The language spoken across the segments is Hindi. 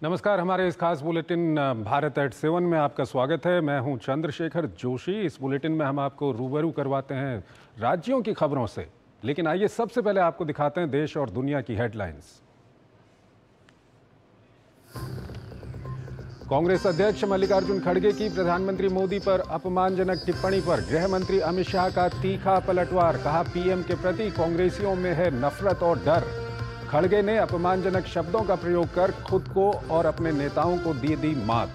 नमस्कार, हमारे इस खास बुलेटिन भारत एट 7 में आपका स्वागत है। मैं हूं चंद्रशेखर जोशी। इस बुलेटिन में हम आपको रूबरू करवाते हैं राज्यों की खबरों से, लेकिन आइए सबसे पहले आपको दिखाते हैं देश और दुनिया की हेडलाइंस। कांग्रेस अध्यक्ष मल्लिकार्जुन खड़गे की प्रधानमंत्री मोदी पर अपमानजनक टिप्पणी पर गृह मंत्री अमित शाह का तीखा पलटवार। कहा, पीएम के प्रति कांग्रेसियों में है नफरत और डर। खड़गे ने अपमानजनक शब्दों का प्रयोग कर खुद को और अपने नेताओं को दी मात।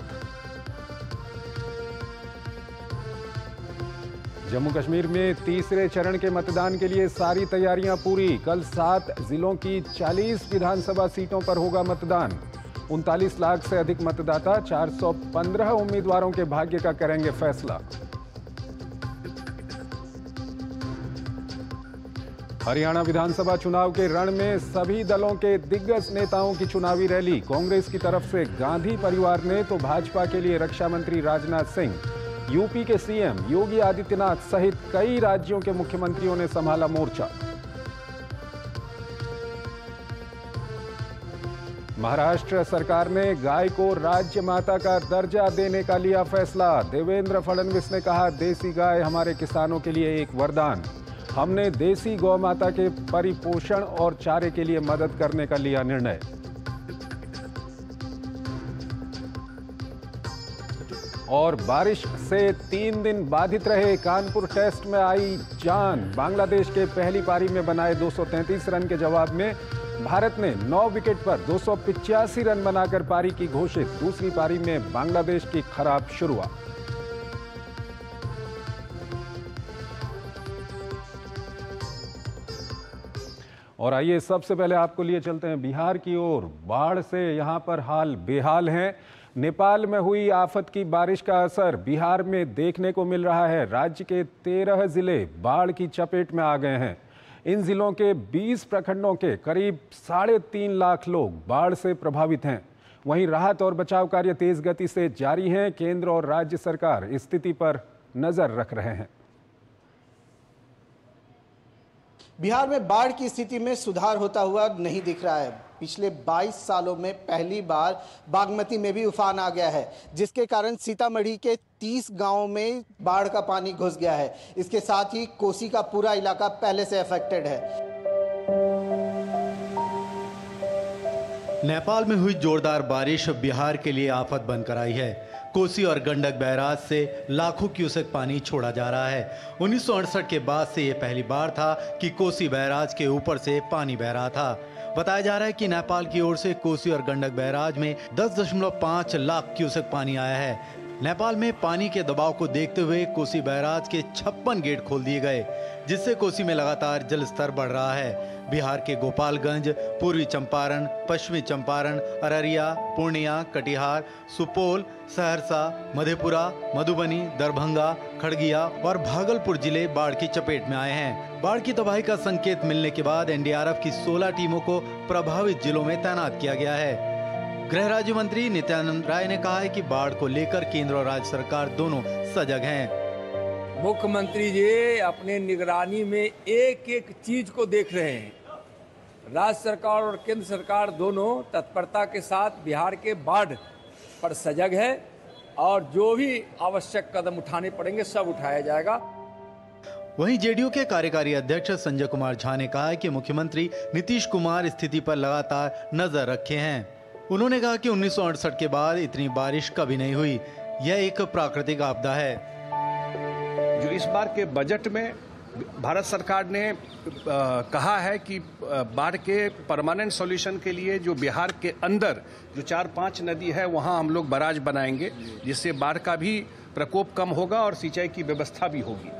जम्मू कश्मीर में तीसरे चरण के मतदान के लिए सारी तैयारियां पूरी। कल 7 जिलों की 40 विधानसभा सीटों पर होगा मतदान। 39 लाख से अधिक मतदाता 415 उम्मीदवारों के भाग्य का करेंगे फैसला। हरियाणा विधानसभा चुनाव के रण में सभी दलों के दिग्गज नेताओं की चुनावी रैली। कांग्रेस की तरफ से गांधी परिवार ने तो भाजपा के लिए रक्षा मंत्री राजनाथ सिंह, यूपी के सीएम योगी आदित्यनाथ सहित कई राज्यों के मुख्यमंत्रियों ने संभाला मोर्चा। महाराष्ट्र सरकार ने गाय को राज्य माता का दर्जा देने का लिया फैसला। देवेंद्र फडणवीस ने कहा, देसी गाय हमारे किसानों के लिए एक वरदान। हमने देसी गौ माता के परिपोषण और चारे के लिए मदद करने का लिया निर्णय। और बारिश से 3 दिन बाधित रहे कानपुर टेस्ट में आई जान। बांग्लादेश के पहली पारी में बनाए 233 रन के जवाब में भारत ने 9 विकेट पर 285 रन बनाकर पारी की घोषित। दूसरी पारी में बांग्लादेश की खराब शुरुआत। और आइए सबसे पहले आपको लिए चलते हैं बिहार की ओर। बाढ़ से यहां पर हाल बेहाल हैं। नेपाल में हुई आफत की बारिश का असर बिहार में देखने को मिल रहा है। राज्य के 13 जिले बाढ़ की चपेट में आ गए हैं। इन जिलों के 20 प्रखंडों के करीब 3.5 लाख लोग बाढ़ से प्रभावित हैं। वहीं राहत और बचाव कार्य तेज गति से जारी हैं। केंद्र और राज्य सरकार स्थिति पर नजर रख रहे हैं। बिहार में बाढ़ की स्थिति में सुधार होता हुआ नहीं दिख रहा है। पिछले 22 सालों में पहली बार बागमती में भी उफान आ गया है, जिसके कारण सीतामढ़ी के 30 गांवों में बाढ़ का पानी घुस गया है। इसके साथ ही कोसी का पूरा इलाका पहले से अफेक्टेड है। नेपाल में हुई जोरदार बारिश बिहार के लिए आफत बनकर आई है। कोसी और गंडक बैराज से लाखों क्यूसेक पानी छोड़ा जा रहा है। 1968 के बाद से ये पहली बार था कि कोसी बैराज के ऊपर से पानी बह रहा था। बताया जा रहा है कि नेपाल की ओर से कोसी और गंडक बैराज में 10.5 लाख क्यूसेक पानी आया है। नेपाल में पानी के दबाव को देखते हुए कोसी बैराज के 56 गेट खोल दिए गए, जिससे कोसी में लगातार जल स्तर बढ़ रहा है। बिहार के गोपालगंज, पूर्वी चंपारण, पश्चिमी चंपारण, अररिया, पूर्णिया, कटिहार, सुपौल, सहरसा, मधेपुरा, मधुबनी, दरभंगा, खगड़िया और भागलपुर जिले बाढ़ की चपेट में आए हैं। बाढ़ की तबाही का संकेत मिलने के बाद एनडीआरएफ की 16 टीमों को प्रभावित जिलों में तैनात किया गया है। गृह राज्य मंत्री नित्यानंद राय ने कहा है कि बाढ़ को लेकर केंद्र और राज्य सरकार दोनों सजग हैं। मुख्यमंत्री जी अपने निगरानी में एक एक चीज को देख रहे हैं। राज्य सरकार और केंद्र सरकार दोनों तत्परता के साथ बिहार के बाढ़ पर सजग है और जो भी आवश्यक कदम उठाने पड़ेंगे सब उठाया जाएगा। वहीं जेडीयू के कार्यकारी अध्यक्ष संजय कुमार झा ने कहा है कि मुख्यमंत्री नीतीश कुमार स्थिति पर लगातार नजर रखे हैं। उन्होंने कहा कि 1968 के बाद इतनी बारिश कभी नहीं हुई। यह एक प्राकृतिक आपदा है। जो इस बार के बजट में भारत सरकार ने कहा है कि बाढ़ के परमानेंट सॉल्यूशन के लिए जो बिहार के अंदर जो 4-5 नदी है वहां हम लोग बराज बनाएंगे, जिससे बाढ़ का भी प्रकोप कम होगा और सिंचाई की व्यवस्था भी होगी।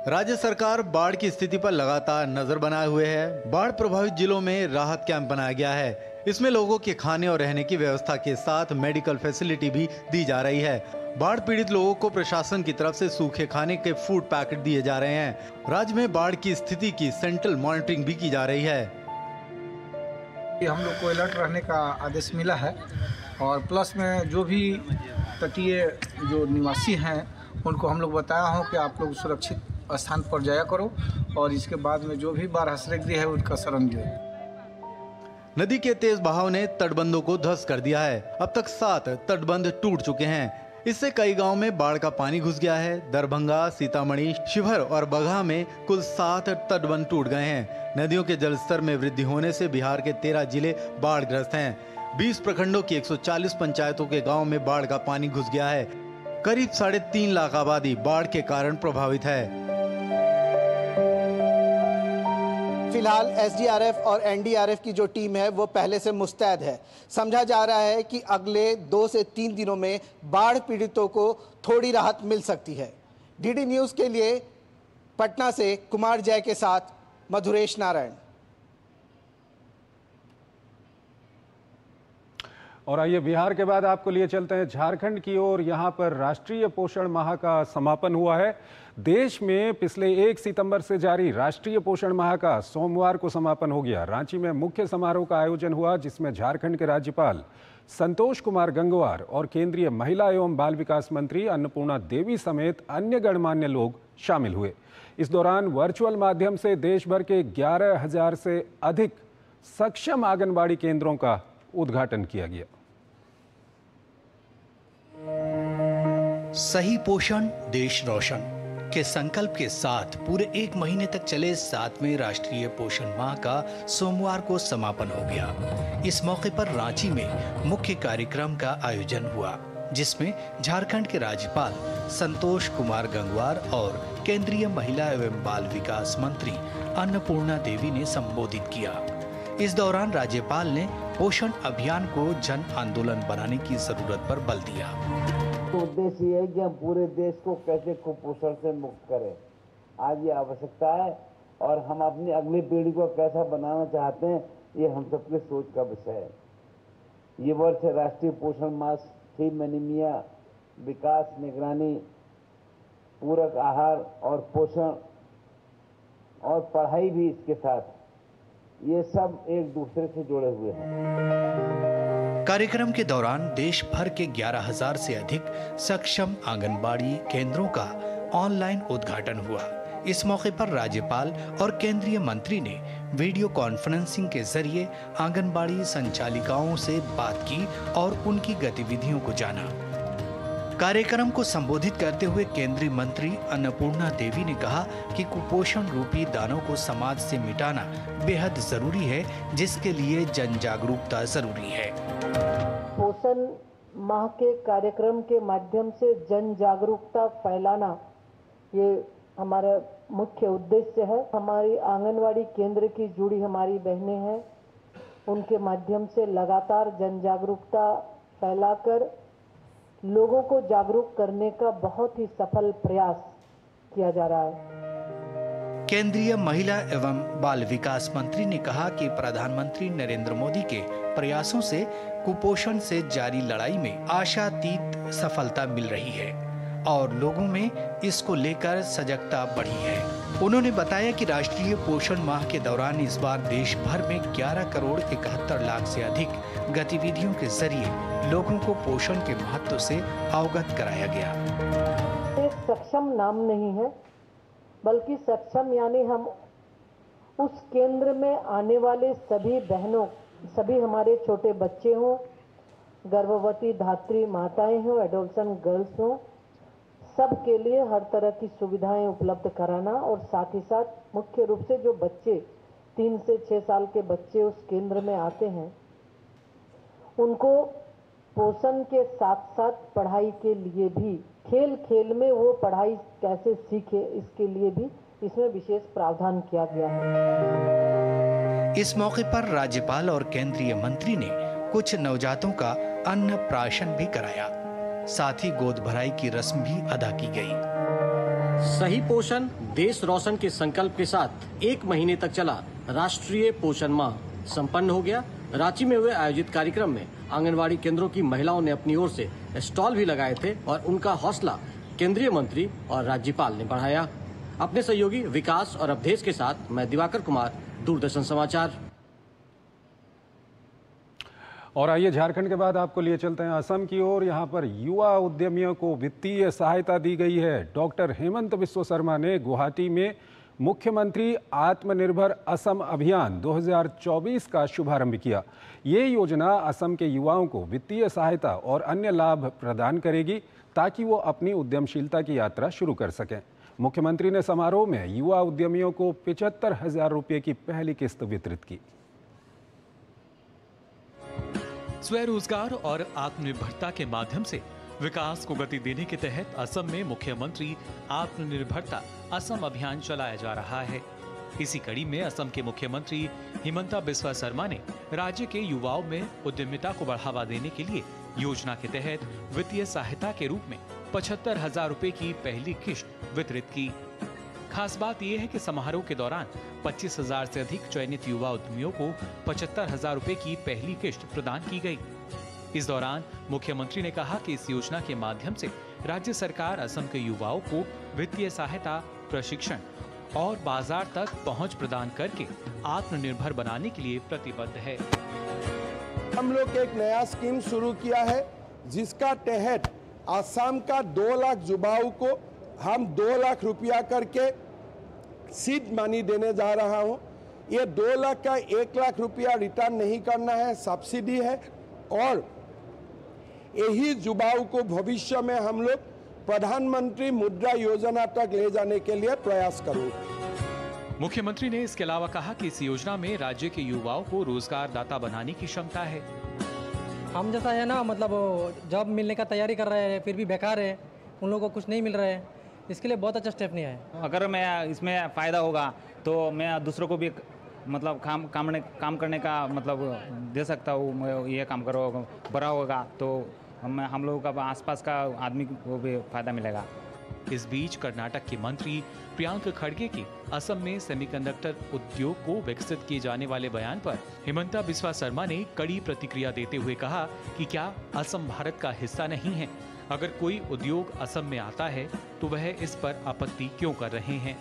राज्य सरकार बाढ़ की स्थिति पर लगातार नजर बनाए हुए है। बाढ़ प्रभावित जिलों में राहत कैंप बनाया गया है। इसमें लोगों के खाने और रहने की व्यवस्था के साथ मेडिकल फैसिलिटी भी दी जा रही है। बाढ़ पीड़ित लोगों को प्रशासन की तरफ से सूखे खाने के फूड पैकेट दिए जा रहे हैं। राज्य में बाढ़ की स्थिति की सेंट्रल मॉनिटरिंग भी की जा रही है। हम लोग को अलर्ट रहने का आदेश मिला है और प्लस में जो भी तटीय जो निवासी हैं उनको हम लोग बताया हो कि आप लोग सुरक्षित स्थान पर जाया करो और इसके बाद में जो भी बाढ़ आश्रय गृह है उसका शरण लियो। नदी के तेज बहाव ने तटबंधों को ध्वस्त कर दिया है। अब तक 7 तटबंध टूट चुके हैं। इससे कई गांव में बाढ़ का पानी घुस गया है। दरभंगा, सीतामढ़ी, शिवहर और बगहा में कुल 7 तटबंध टूट गए हैं। नदियों के जलस्तर में वृद्धि होने से बिहार के 13 जिले बाढ़ग्रस्त हैं। 20 प्रखंडों की 140 पंचायतों के गाँव में बाढ़ का पानी घुस गया है। करीब 3.5 लाख आबादी बाढ़ के कारण प्रभावित है। फिलहाल एसडीआरएफ और एनडीआरएफ की जो टीम है वो पहले से मुस्तैद है। समझा जा रहा है कि अगले 2 से 3 दिनों में बाढ़ पीड़ितों को थोड़ी राहत मिल सकती है। डीडी न्यूज़ के लिए पटना से कुमार जय के साथ मधुरेश नारायण। और आइए बिहार के बाद आपको लिए चलते हैं झारखंड की ओर। यहाँ पर राष्ट्रीय पोषण माह का समापन हुआ है। देश में पिछले 1 सितंबर से जारी राष्ट्रीय पोषण माह का सोमवार को समापन हो गया। रांची में मुख्य समारोह का आयोजन हुआ जिसमें झारखंड के राज्यपाल संतोष कुमार गंगवार और केंद्रीय महिला एवं बाल विकास मंत्री अन्नपूर्णा देवी समेत अन्य गणमान्य लोग शामिल हुए। इस दौरान वर्चुअल माध्यम से देश भर के 11,000 से अधिक सक्षम आंगनबाड़ी केंद्रों का उद्घाटन किया गया। सही पोषण देश रोशन के संकल्प के साथ पूरे 1 महीने तक चले 7वें राष्ट्रीय पोषण माह का सोमवार को समापन हो गया। इस मौके पर रांची में मुख्य कार्यक्रम का आयोजन हुआ जिसमें झारखंड के राज्यपाल संतोष कुमार गंगवार और केंद्रीय महिला एवं बाल विकास मंत्री अन्नपूर्णा देवी ने संबोधित किया। इस दौरान राज्यपाल ने पोषण अभियान को जन आंदोलन बनाने की जरूरत पर बल दिया। उद्देश्य ये है कि हम पूरे देश को कैसे कुपोषण से मुक्त करें, आज ये आवश्यकता है और हम अपनी अगली पीढ़ी को कैसा बनाना चाहते हैं, ये हम सबके सोच का विषय है। ये वर्ष है राष्ट्रीय पोषण मास, थीम एनीमिया, विकास, निगरानी, पूरक आहार और पोषण और पढ़ाई भी इसके साथ, ये सब एक दूसरे से जुड़े हुए हैं। कार्यक्रम के दौरान देश भर के 11,000 से अधिक सक्षम आंगनबाड़ी केंद्रों का ऑनलाइन उद्घाटन हुआ। इस मौके पर राज्यपाल और केंद्रीय मंत्री ने वीडियो कॉन्फ्रेंसिंग के जरिए आंगनबाड़ी संचालिकाओं से बात की और उनकी गतिविधियों को जाना। कार्यक्रम को संबोधित करते हुए केंद्रीय मंत्री अन्नपूर्णा देवी ने कहा कि कुपोषण रूपी दानों को समाज से मिटाना बेहद जरूरी है, जिसके लिए जन जागरूकता जरूरी है। पोषण माह के कार्यक्रम के माध्यम से जन जागरूकता फैलाना ये हमारा मुख्य उद्देश्य है। हमारी आंगनवाड़ी केंद्र की जुड़ी हमारी बहनें हैं, उनके माध्यम से लगातार जन जागरूकता फैलाकर लोगों को जागरूक करने का बहुत ही सफल प्रयास किया जा रहा है। केंद्रीय महिला एवं बाल विकास मंत्री ने कहा कि प्रधानमंत्री नरेंद्र मोदी के प्रयासों से कुपोषण से जारी लड़ाई में आशातीत सफलता मिल रही है और लोगों में इसको लेकर सजगता बढ़ी है। उन्होंने बताया कि राष्ट्रीय पोषण माह के दौरान इस बार देश भर में 11 करोड़ 71 लाख से अधिक गतिविधियों के जरिए लोगों को पोषण के महत्व से अवगत कराया गया। एक सक्षम नाम नहीं है, बल्कि सक्षम यानी हम उस केंद्र में आने वाले सभी बहनों, सभी हमारे छोटे बच्चे हों, गर्भवती धात्री माताएं हों, एडोलसेंट गर्ल्स हों, सबके लिए हर तरह की सुविधाएं उपलब्ध कराना और साथ ही साथ मुख्य रूप से जो बच्चे 3 से 6 साल के बच्चे उस केंद्र में आते हैं उनको पोषण के साथ साथ पढ़ाई के लिए भी, खेल खेल में वो पढ़ाई कैसे सीखे, इसके लिए भी इसमें विशेष प्रावधान किया गया है। इस मौके पर राज्यपाल और केंद्रीय मंत्री ने कुछ नवजातों का अन्न प्राशन भी कराया, साथ ही गोद भराई की रस्म भी अदा की गई। सही पोषण देश रोशन के संकल्प के साथ 1 महीने तक चला राष्ट्रीय पोषण माह संपन्न हो गया। रांची में हुए आयोजित कार्यक्रम में आंगनवाड़ी केंद्रों की महिलाओं ने अपनी ओर से स्टॉल भी लगाए थे और उनका हौसला केंद्रीय मंत्री और राज्यपाल ने बढ़ाया। अपने सहयोगी विकास और अवधेश के साथ मैं दिवाकर कुमार, दूरदर्शन समाचार। और आइए झारखंड के बाद आपको लिए चलते हैं असम की ओर। यहाँ पर युवा उद्यमियों को वित्तीय सहायता दी गई है। डॉक्टर हेमंत बिस्व शर्मा ने गुवाहाटी में मुख्यमंत्री आत्मनिर्भर असम अभियान 2024 का शुभारंभ किया। ये योजना असम के युवाओं को वित्तीय सहायता और अन्य लाभ प्रदान करेगी ताकि वो अपनी उद्यमशीलता की यात्रा शुरू कर सकें। मुख्यमंत्री ने समारोह में युवा उद्यमियों को 75,000 रुपये की पहली किस्त वितरित की। स्वरोजगार और आत्मनिर्भरता के माध्यम से विकास को गति देने के तहत असम में मुख्यमंत्री आत्मनिर्भरता असम अभियान चलाया जा रहा है। इसी कड़ी में असम के मुख्यमंत्री हिमंता बिस्वा शर्मा ने राज्य के युवाओं में उद्यमिता को बढ़ावा देने के लिए योजना के तहत वित्तीय सहायता के रूप में 75,000 रुपए की पहली किस्त वितरित की। खास बात यह है कि समारोह के दौरान 25,000 से अधिक चयनित युवा उद्यमियों को 75,000 रुपए की पहली किस्त प्रदान की गई। इस दौरान मुख्यमंत्री ने कहा कि इस योजना के माध्यम से राज्य सरकार असम के युवाओं को वित्तीय सहायता, प्रशिक्षण और बाजार तक पहुंच प्रदान करके आत्मनिर्भर बनाने के लिए प्रतिबद्ध है। हम लोग एक नया स्कीम शुरू किया है जिसका तहत असम का 2 लाख युवाओं को हम 2 लाख रुपया करके सीड मनी देने जा रहा हूं। ये 2 लाख का 1 लाख रुपया रिटर्न नहीं करना है, सब्सिडी है और यही युवाओं को भविष्य में हम लोग प्रधानमंत्री मुद्रा योजना तक ले जाने के लिए प्रयास करेंगे। मुख्यमंत्री ने इसके अलावा कहा कि इस योजना में राज्य के युवाओं को रोजगार दाता बनाने की क्षमता है। हम जैसा है ना, मतलब जॉब मिलने का तैयारी कर रहे हैं फिर भी बेकार है, उन लोगों को कुछ नहीं मिल रहा है, इसके लिए बहुत अच्छा स्टेप नहीं है। अगर मैं इसमें फ़ायदा होगा तो मैं दूसरों को भी मतलब काम करने का मतलब दे सकता हूँ। ये काम करो, बड़ा होगा तो हम लोगों का आसपास का आदमी को भी फायदा मिलेगा। इस बीच कर्नाटक के मंत्री प्रियांक खड़गे की असम में सेमीकंडक्टर उद्योग को विकसित किए जाने वाले बयान पर हिमंता बिस्वा शर्मा ने कड़ी प्रतिक्रिया देते हुए कहा कि क्या असम भारत का हिस्सा नहीं है? अगर कोई उद्योग असम में आता है तो वह इस पर आपत्ति क्यों कर रहे हैं?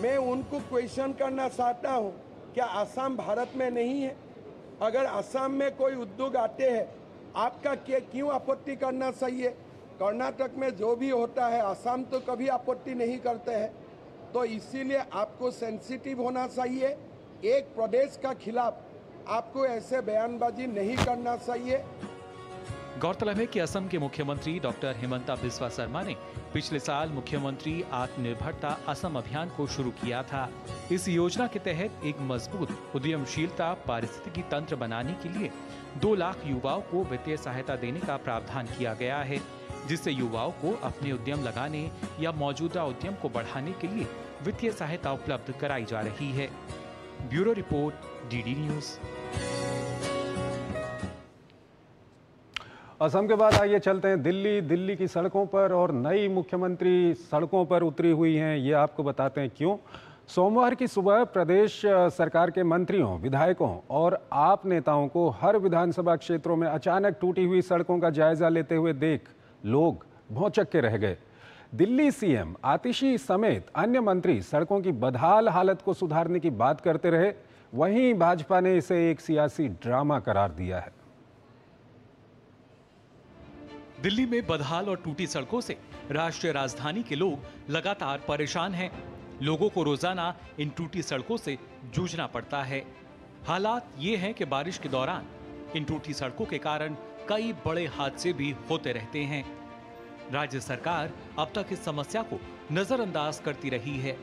मैं उनको क्वेश्चन करना चाहता हूँ, क्या असम भारत में नहीं है? अगर असम में कोई उद्योग आते हैं आपका क्यों आपत्ति करना चाहिए? कर्नाटक में जो भी होता है असम तो कभी आपत्ति नहीं करते हैं, तो इसीलिए आपको सेंसिटिव होना चाहिए। एक प्रदेश का खिलाफ आपको ऐसे बयानबाजी नहीं करना चाहिए। गौरतलब है कि असम के मुख्यमंत्री डॉक्टर हिमंता बिस्वा शर्मा ने पिछले साल मुख्यमंत्री आत्मनिर्भरता असम अभियान को शुरू किया था। इस योजना के तहत एक मजबूत उद्यमशीलता पारिस्थितिकी तंत्र बनाने के लिए 2 लाख युवाओं को वित्तीय सहायता देने का प्रावधान किया गया है, जिससे युवाओं को अपने उद्यम लगाने या मौजूदा उद्यम को बढ़ाने के लिए वित्तीय सहायता उपलब्ध कराई जा रही है। Bureau report, DD news. Assam के बाद आइए चलते हैं दिल्ली की सड़कों पर, और नई मुख्यमंत्री सड़कों पर उतरी हुई हैं। ये आपको बताते हैं क्यों। सोमवार की सुबह प्रदेश सरकार के मंत्रियों, विधायकों और आप नेताओं को हर विधानसभा क्षेत्रों में अचानक टूटी हुई सड़कों का जायजा लेते हुए देख लोग भौंचक के रह गए। दिल्ली सीएम आतिशी समेत अन्य मंत्री सड़कों की बदहाल हालत को सुधारने की बात करते रहे। वहीं भाजपा ने इसे एक सियासी ड्रामा करार दिया है। दिल्ली में बदहाल और टूटी सड़कों से राष्ट्रीय राजधानी के लोग लगातार परेशान हैं। लोगों को रोजाना इन टूटी सड़कों से जूझना पड़ता है। हालात ये हैं कि बारिश के दौरान इन टूटी सड़कों के कारण कई बड़े हादसे भी होते रहते हैं। राज्य सरकार अब तक इस समस्या को नजरअंदाज करती रही है,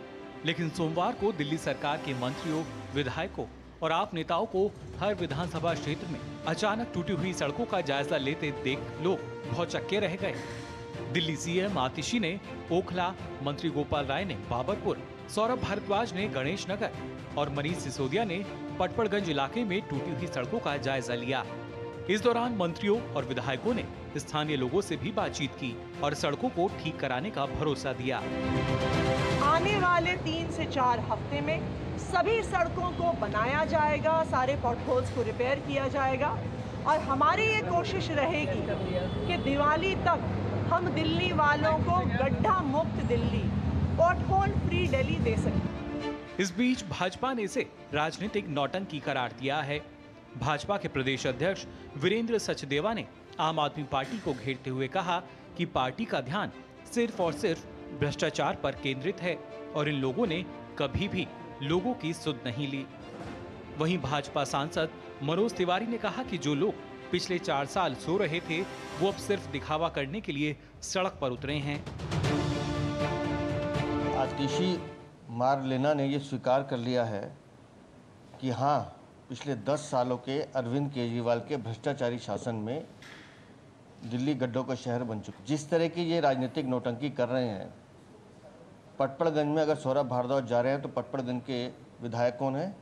लेकिन सोमवार को दिल्ली सरकार के मंत्रियों, विधायकों और आप नेताओं को हर विधानसभा क्षेत्र में अचानक टूटी हुई सड़कों का जायजा लेते देख लोग भौचक्के रह गए। दिल्ली सीएम आतिशी ने ओखला, मंत्री गोपाल राय ने बाबरपुर, सौरभ भारद्वाज ने गणेश नगर और मनीष सिसोदिया ने पटपड़गंज इलाके में टूटी हुई सड़कों का जायजा लिया। इस दौरान मंत्रियों और विधायकों ने स्थानीय लोगों से भी बातचीत की और सड़कों को ठीक कराने का भरोसा दिया। आने वाले 3 से 4 हफ्ते में सभी सड़कों को बनाया जाएगा, सारे पॉटहोल्स को रिपेयर किया जाएगा और हमारी ये कोशिश रहेगी कि दिवाली तक हम दिल्ली वालों को गड्ढा मुक्त दिल्ली, पॉटहोल फ्री दिल्ली दे सकें। इस बीच भाजपा ने इसे राजनीतिक नौटंकी करार दिया है। भाजपा के प्रदेश अध्यक्ष वीरेंद्र सचदेवा ने आम आदमी पार्टी को घेरते हुए कहा कि पार्टी का ध्यान सिर्फ और सिर्फ भ्रष्टाचार पर केंद्रित है और इन लोगों ने कभी भी लोगों की सुध नहीं ली। वहीं भाजपा सांसद मनोज तिवारी ने कहा कि जो लोग पिछले 4 साल सो रहे थे वो अब सिर्फ दिखावा करने के लिए सड़क पर उतरे हैं। आतिशी मार लेना ने ये स्वीकार कर लिया है कि हाँ, पिछले 10 सालों के अरविंद केजरीवाल के भ्रष्टाचारी शासन में दिल्ली गड्ढों का शहर बन चुका। जिस तरह की ये राजनीतिक नौटंकी कर रहे हैं, पटपड़गंज में अगर सौरभ भारद्वाज जा रहे हैं तो पटपड़गंज के विधायक कौन है?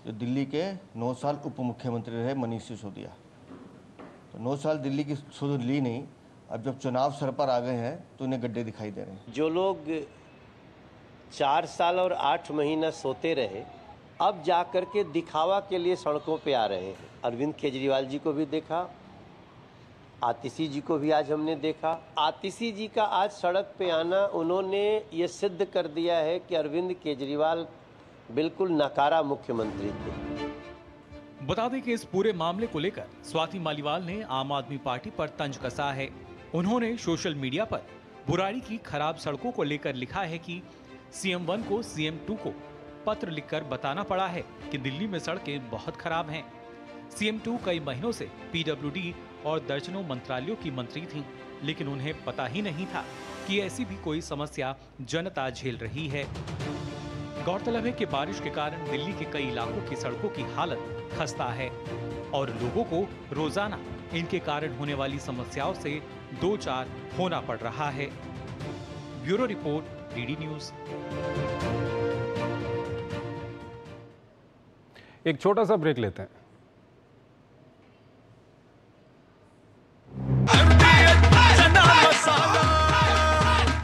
जो दिल्ली के 9 साल उप मुख्यमंत्री रहे मनीष सिसोदिया। तो 9 साल दिल्ली की सुध ली नहीं, अब जब चुनाव सर पर आ गए हैं तो उन्हें गड्ढे दिखाई दे रहे हैं। जो लोग 4 साल और 8 महीना सोते रहे, अब जाकर के दिखावा के लिए सड़कों पे आ रहे हैं। अरविंद केजरीवाल जी को भी देखा, आतिशी जी को भी आज हमने देखा। आतिशी जी का आज सड़क पे आना, उन्होंने ये सिद्ध कर दिया है कि अरविंद केजरीवाल बिल्कुल नकारा मुख्यमंत्री थे। बता दें कि इस पूरे मामले को लेकर स्वाति मालीवाल ने आम आदमी पार्टी पर तंज कसा है। उन्होंने सोशल मीडिया पर बुराड़ी की खराब सड़कों को लेकर लिखा है कि CM 1 को CM 2 को पत्र लिखकर बताना पड़ा है कि दिल्ली में सड़कें बहुत खराब हैं। CM 2 कई महीनों से PWD और दर्जनों मंत्रालयों की मंत्री थीं, लेकिन उन्हें पता ही नहीं था कि ऐसी भी कोई समस्या जनता झेल रही है। गौरतलब है कि बारिश के कारण दिल्ली के कई इलाकों की सड़कों की हालत खस्ता है और लोगों को रोजाना इनके कारण होने वाली समस्याओं से दो चार होना पड़ रहा है। Bureau report, DD news. एक छोटा सा ब्रेक लेते हैं।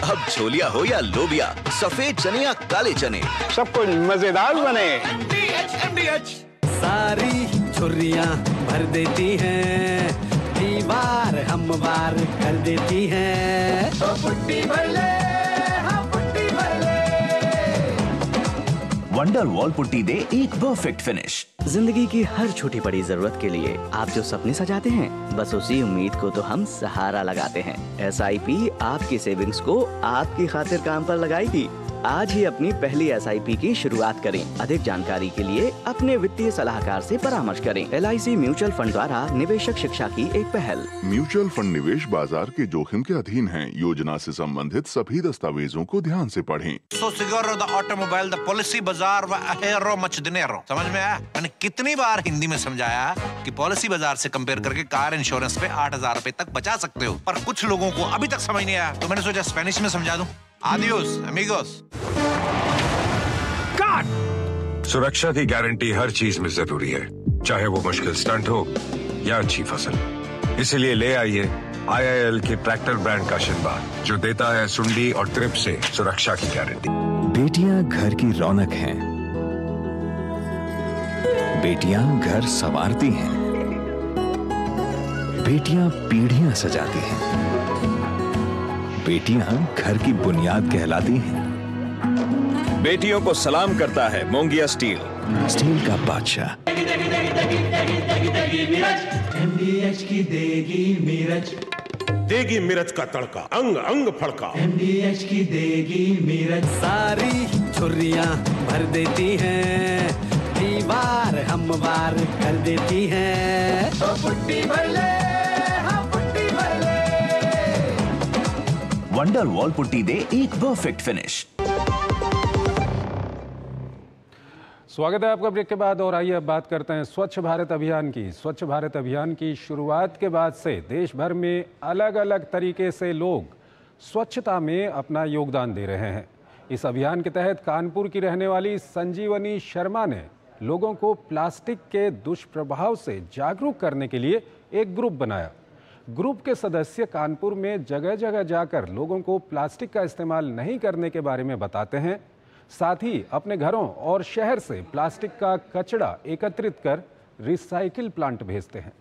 अब छोलिया हो या लोबिया, सफेद चने या काले चने, सब कुछ मजेदार बने। सारी छुर्रियां भर देती हैं, दीवार हमवार कर देती हैं। तो पुट्टी भर ले, हाँ पुट्टी भर ले। वंडर वॉल पुट्टी दे एक परफेक्ट फिनिश। जिंदगी की हर छोटी बड़ी जरूरत के लिए आप जो सपने सजाते हैं, बस उसी उम्मीद को तो हम सहारा लगाते हैं। SIP आपकी सेविंग्स को आपकी खातिर काम पर लगाएगी। आज ही अपनी पहली SIP की शुरुआत करें। अधिक जानकारी के लिए अपने वित्तीय सलाहकार से परामर्श करें। LIC म्यूचुअल फंड द्वारा निवेशक शिक्षा की एक पहल। म्यूचुअल फंड निवेश बाजार के जोखिम के अधीन है। योजना से संबंधित सभी दस्तावेजों को ध्यान से पढ़ें। ऑटोमोबाइल द पॉलिसी बाजार व अहेरो मच दिनेरो, समझ में आया? मैंने कितनी बार हिंदी में समझाया कि पॉलिसी बाजार से कंपेयर करके कार इंश्योरेंस पे 8,000 रुपए तक बचा सकते हो, पर कुछ लोगों को अभी तक समझ नहीं आया, तो मैंने सोचा स्पेनिश में समझा दूं। Adios amigos. सुरक्षा की गारंटी हर चीज में जरूरी है, चाहे वो मुश्किल स्टंट हो या अच्छी फसल। इसीलिए ले आइए IIL के ट्रैक्टर ब्रांड का शिनबार, जो देता है सुंडी और ट्रिप से सुरक्षा की गारंटी। बेटियां घर की रौनक हैं, बेटियां घर संवारती हैं, बेटियां पीढ़ियां सजाती हैं, बेटियां घर की बुनियाद कहलाती हैं। बेटियों को सलाम करता है मोंगिया स्टील, स्टील का बादशाह। MDH की देगी मिर्च, देगी मिर्च का तड़का, अंग अंग फड़का। MDH की देगी मिर्च, सारी छुर्रियां भर देती हैं, दीवार हमवार कर देती हैं। तो पुट्टी भर ले, हाँ पुट्टी भर ले। वंडर वॉल पुट्टी दे एक परफेक्ट फिनिश। स्वागत है आपका ब्रेक के बाद, और आइए अब बात करते हैं स्वच्छ भारत अभियान की। स्वच्छ भारत अभियान की शुरुआत के बाद से देश भर में अलग अलग तरीके से लोग स्वच्छता में अपना योगदान दे रहे हैं। इस अभियान के तहत कानपुर की रहने वाली संजीवनी शर्मा ने लोगों को प्लास्टिक के दुष्प्रभाव से जागरूक करने के लिए एक ग्रुप बनाया। ग्रुप के सदस्य कानपुर में जगह जगह जाकर लोगों को प्लास्टिक का इस्तेमाल नहीं करने के बारे में बताते हैं, साथ ही अपने घरों और शहर से प्लास्टिक का कचरा एकत्रित कर रिसाइकिल प्लांट भेजते हैं।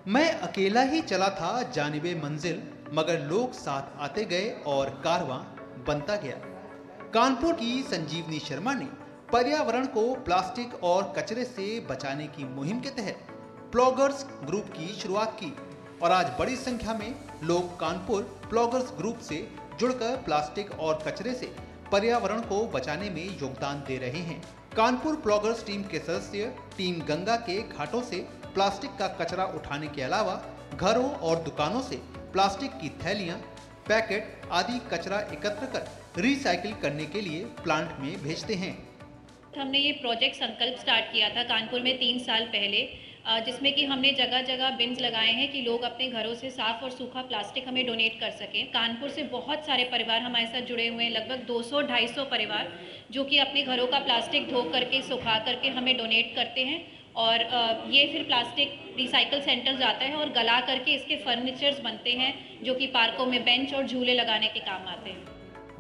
मैं अकेला ही चला था जानिबे मंजिल, मगर लोग साथ आते गए और कारवां बनता गया। कानपुर की संजीवनी शर्मा ने पर्यावरण को प्लास्टिक और कचरे से बचाने की मुहिम के तहत प्लॉगर्स ग्रुप की शुरुआत की। और आज बड़ी संख्या में लोग कानपुर प्लॉगर्स ग्रुप से जुड़कर प्लास्टिक और कचरे से पर्यावरण को बचाने में योगदान दे रहे हैं। कानपुर प्लॉगर्स टीम के सदस्य टीम गंगा के घाटों से प्लास्टिक का कचरा उठाने के अलावा घरों और दुकानों से प्लास्टिक की थैलियां, पैकेट आदि कचरा एकत्र कर रिसाइकिल करने के लिए प्लांट में भेजते हैं। हमने ये प्रोजेक्ट संकल्प स्टार्ट किया था कानपुर में 3 साल पहले, जिसमें कि हमने जगह जगह बिन्स लगाए हैं कि लोग अपने घरों से साफ और सूखा प्लास्टिक हमें डोनेट कर सकें। कानपुर से बहुत सारे परिवार हमारे साथ जुड़े हुए हैं, लगभग 200-250 परिवार, जो कि अपने घरों का प्लास्टिक धो करके सुखा करके हमें डोनेट करते हैं और ये फिर प्लास्टिक रिसाइकल सेंटर जाता है और गला करके इसके फर्नीचर्स बनते हैं, जो कि पार्कों में बेंच और झूले लगाने के काम आते हैं।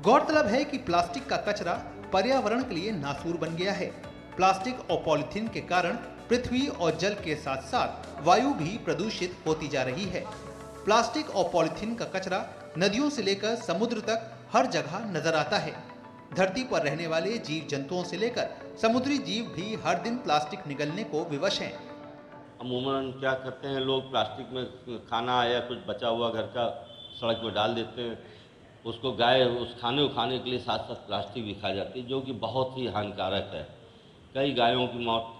गौरतलब है कि प्लास्टिक का कचरा पर्यावरण के लिए नासूर बन गया है। प्लास्टिक और पॉलीथीन के कारण पृथ्वी और जल के साथ साथ वायु भी प्रदूषित होती जा रही है। प्लास्टिक और पॉलीथीन का कचरा नदियों से लेकर समुद्र तक हर जगह नजर आता है। धरती पर रहने वाले जीव जंतुओं से लेकर समुद्री जीव भी हर दिन प्लास्टिक निगलने को विवश हैं। अमूमन क्या करते हैं लोग, प्लास्टिक में खाना या कुछ बचा हुआ घर का सड़क में डाल देते हैं, उसको गाय उस खाने के लिए साथ साथ प्लास्टिक भी खा जाती है, जो कि बहुत ही हानिकारक है। कई गायों की मौत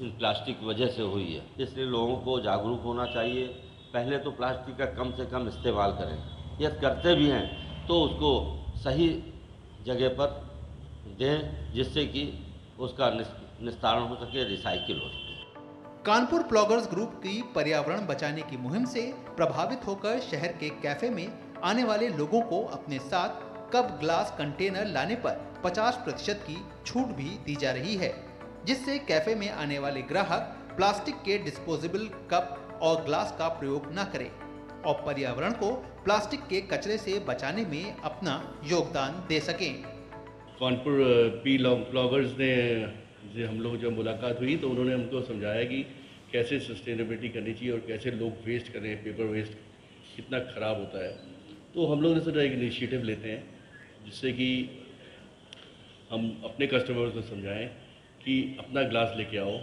इन प्लास्टिक की वजह से हुई है। इसलिए लोगों को जागरूक होना चाहिए। पहले तो प्लास्टिक का कम से कम इस्तेमाल करें, यदि करते भी हैं तो उसको सही जगह पर दें, जिससे कि उसका निस्तारण हो सके, रिसाइकिल हो सके। कानपुर प्लॉगर्स ग्रुप की पर्यावरण बचाने की मुहिम से प्रभावित होकर शहर के कैफे में आने वाले लोगों को अपने साथ कप ग्लास कंटेनर लाने पर 50% की छूट भी दी जा रही है, जिससे कैफे में आने वाले ग्राहक प्लास्टिक के डिस्पोजेबल कप और ग्लास का प्रयोग न करें और पर्यावरण को प्लास्टिक के कचरे से बचाने में अपना योगदान दे सकें। कानपुर प्लॉगर्स ने से हम लोग जब मुलाकात हुई तो उन्होंने हमको समझाया कि कैसे सस्टेनेबिलिटी करनी चाहिए और कैसे लोग वेस्ट कर रहे हैं, पेपर वेस्ट कितना ख़राब होता है। तो हम लोग ने सोचा एक इनिशिएटिव लेते हैं जिससे कि हम अपने कस्टमर्स को समझाएं कि अपना ग्लास लेके आओ,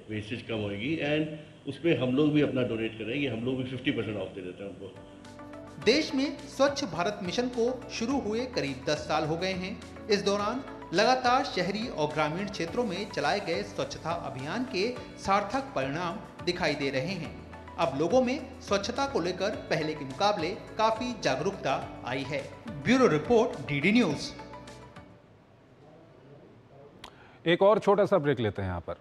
वेस्टेज कम होएगी, एंड उसमें हम लोग भी अपना डोनेट करेंगे। हम लोग भी 50% ऑफ दे देते हैं उनको। देश में स्वच्छ भारत मिशन को शुरू हुए करीब 10 साल हो गए हैं। इस दौरान लगातार शहरी और ग्रामीण क्षेत्रों में चलाए गए स्वच्छता अभियान के सार्थक परिणाम दिखाई दे रहे हैं। अब लोगों में स्वच्छता को लेकर पहले के मुकाबले काफी जागरूकता आई है। Bureau report, DD news. एक और छोटा सा ब्रेक लेते हैं यहाँ पर।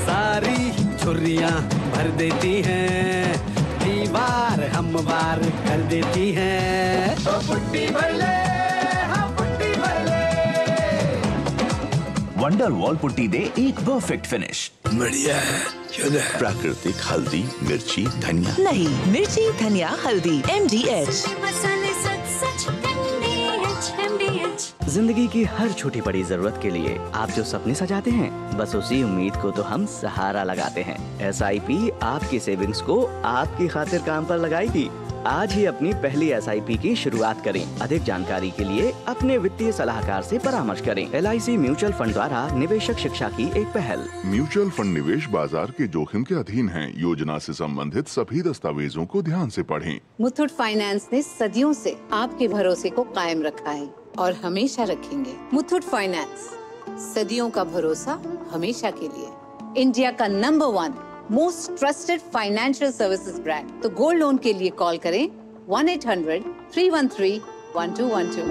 सारी छुर्रियां भर देती हैं, दीवार हमवार कर देती हैं। तो पुट्टी भर ले, हाँ पुट्टी भर ले। वंडर वॉल पुट्टी दे एक परफेक्ट फिनिश। बढ़िया है, प्राकृतिक हल्दी, मिर्ची, धनिया। नहीं, मिर्ची, धनिया, हल्दी, MDH। जिंदगी की हर छोटी बड़ी जरूरत के लिए आप जो सपने सजाते हैं, बस उसी उम्मीद को तो हम सहारा लगाते हैं। SIP आपकी सेविंग्स को आपकी खातिर काम पर लगाएगी। आज ही अपनी पहली SIP की शुरुआत करें। अधिक जानकारी के लिए अपने वित्तीय सलाहकार से परामर्श करें। LIC म्यूचुअल फंड द्वारा निवेशक शिक्षा की एक पहल। म्यूचुअल फंड निवेश बाजार के जोखिम के अधीन है। योजना से संबंधित सभी दस्तावेजों को ध्यान से पढ़ें। मुथूट फाइनेंस ने सदियों से आपके भरोसे को कायम रखा है और हमेशा रखेंगे। मुथूट फाइनेंस, सदियों का भरोसा हमेशा के लिए। इंडिया का number 1 most trusted financial services brand. तो गोल्ड लोन के लिए कॉल करें 1-800-313-1212।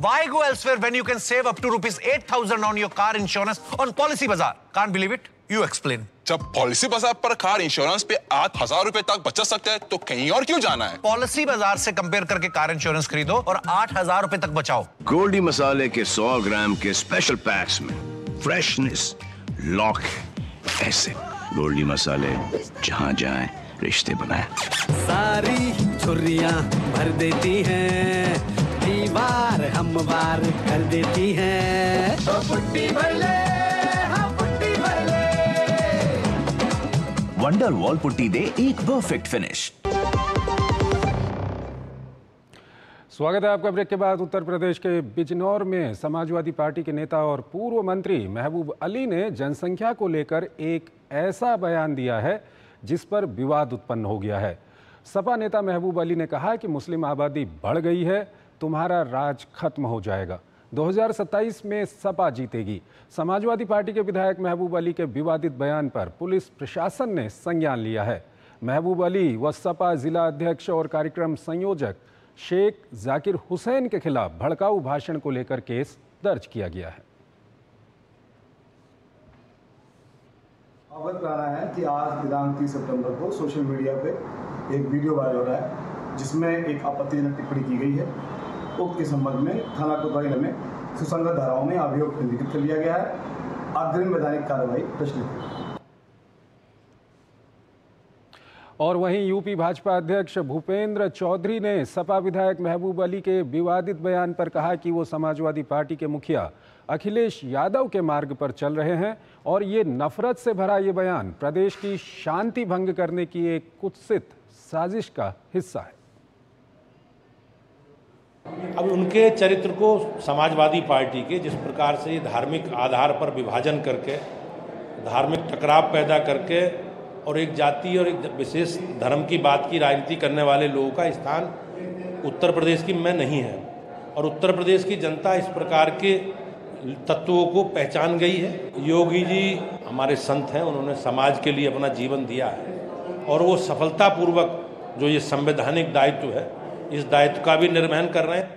Why go elsewhere when you can save up to ₹8,000 on your car insurance on Policy Bazaar? Can't believe it? You explain. जब पॉलिसी बाजार पर कार इंश्योरेंस पे 8,000 रुपए तक बचा सकते हैं तो कहीं और क्यों जाना है? पॉलिसी बाजार से कंपेयर करके कार इंश्योरेंस खरीदो और 8,000 रुपए तक बचाओ। गोल्डी मसाले के 100 ग्राम के स्पेशल पैक्स में फ्रेशनेस लॉक ऐसे। गोल्डी मसाले, जहाँ जाए रिश्ते बनाए। सारी छुर्रियां भर देती हैं, दीवार हमवार कर देती हैं। तो पुट्टी भर ले, हाँ पुट्टी भर ले। वंडर वॉल पुट्टी दे एक परफेक्ट फिनिश। स्वागत है आपका। ब्रेक के बाद उत्तर प्रदेश के बिजनौर में समाजवादी पार्टी के नेता और पूर्व मंत्री महबूब अली ने जनसंख्या को लेकर एक ऐसा बयान दिया है जिस पर विवाद उत्पन्न हो गया है। सपा नेता महबूब अली ने कहा कि मुस्लिम आबादी बढ़ गई है, तुम्हारा राज खत्म हो जाएगा, 2027 में सपा जीतेगी। समाजवादी पार्टी के विधायक महबूब अली के विवादित बयान पर पुलिस प्रशासन ने संज्ञान लिया है। महबूब अली व सपा जिला अध्यक्ष और कार्यक्रम संयोजक शेख जाकिर हुसैन के खिलाफ भड़काऊ भाषण को लेकर केस दर्ज किया गया है। अवगत कराना है कि आज दिनांक 30 सितंबर को सोशल मीडिया पे एक वीडियो वायरल हो रहा है जिसमें एक आपत्तिजनक टिप्पणी की गई है। उक्त के संबंध में थाना कोतवाली में सुसंगत धाराओं में अभियोग पंजीकृत कर लिया गया है। अग्रिम वैधानिक कार्रवाई प्रचलित है। और वहीं यूपी भाजपा अध्यक्ष भूपेंद्र चौधरी ने सपा विधायक महबूब अली के विवादित बयान पर कहा कि वो समाजवादी पार्टी के मुखिया अखिलेश यादव के मार्ग पर चल रहे हैं और ये नफरत से भरा ये बयान प्रदेश की शांति भंग करने की एक कुत्सित साजिश का हिस्सा है। अब उनके चरित्र को समाजवादी पार्टी के जिस प्रकार से धार्मिक आधार पर विभाजन करके, धार्मिक टकराव पैदा करके और एक जाति और एक विशेष धर्म की बात की राजनीति करने वाले लोगों का स्थान उत्तर प्रदेश की में नहीं है। और उत्तर प्रदेश की जनता इस प्रकार के तत्वों को पहचान गई है। योगी जी हमारे संत हैं, उन्होंने समाज के लिए अपना जीवन दिया है और वो सफलतापूर्वक जो ये संवैधानिक दायित्व है, इस दायित्व का भी निर्वहन कर रहे हैं।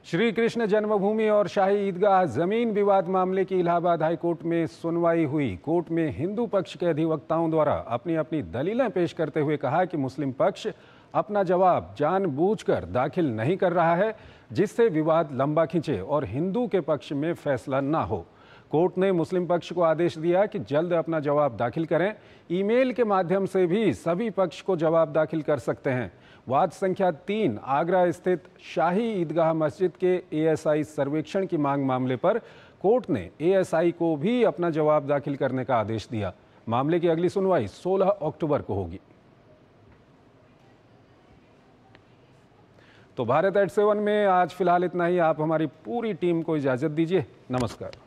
श्री कृष्ण जन्मभूमि और शाही ईदगाह जमीन विवाद मामले की इलाहाबाद हाईकोर्ट में सुनवाई हुई। कोर्ट में हिंदू पक्ष के अधिवक्ताओं द्वारा अपनी अपनी दलीलें पेश करते हुए कहा कि मुस्लिम पक्ष अपना जवाब जानबूझकर दाखिल नहीं कर रहा है, जिससे विवाद लंबा खींचे और हिंदू के पक्ष में फैसला ना हो। कोर्ट ने मुस्लिम पक्ष को आदेश दिया कि जल्द अपना जवाब दाखिल करें। ईमेल के माध्यम से भी सभी पक्ष को जवाब दाखिल कर सकते हैं। वाद संख्या 3 आगरा स्थित शाही ईदगाह मस्जिद के एएसआई सर्वेक्षण की मांग मामले पर कोर्ट ने एएसआई को भी अपना जवाब दाखिल करने का आदेश दिया। मामले की अगली सुनवाई 16 अक्टूबर को होगी। तो भारत@7 में आज फिलहाल इतना ही। आप हमारी पूरी टीम को इजाजत दीजिए। नमस्कार।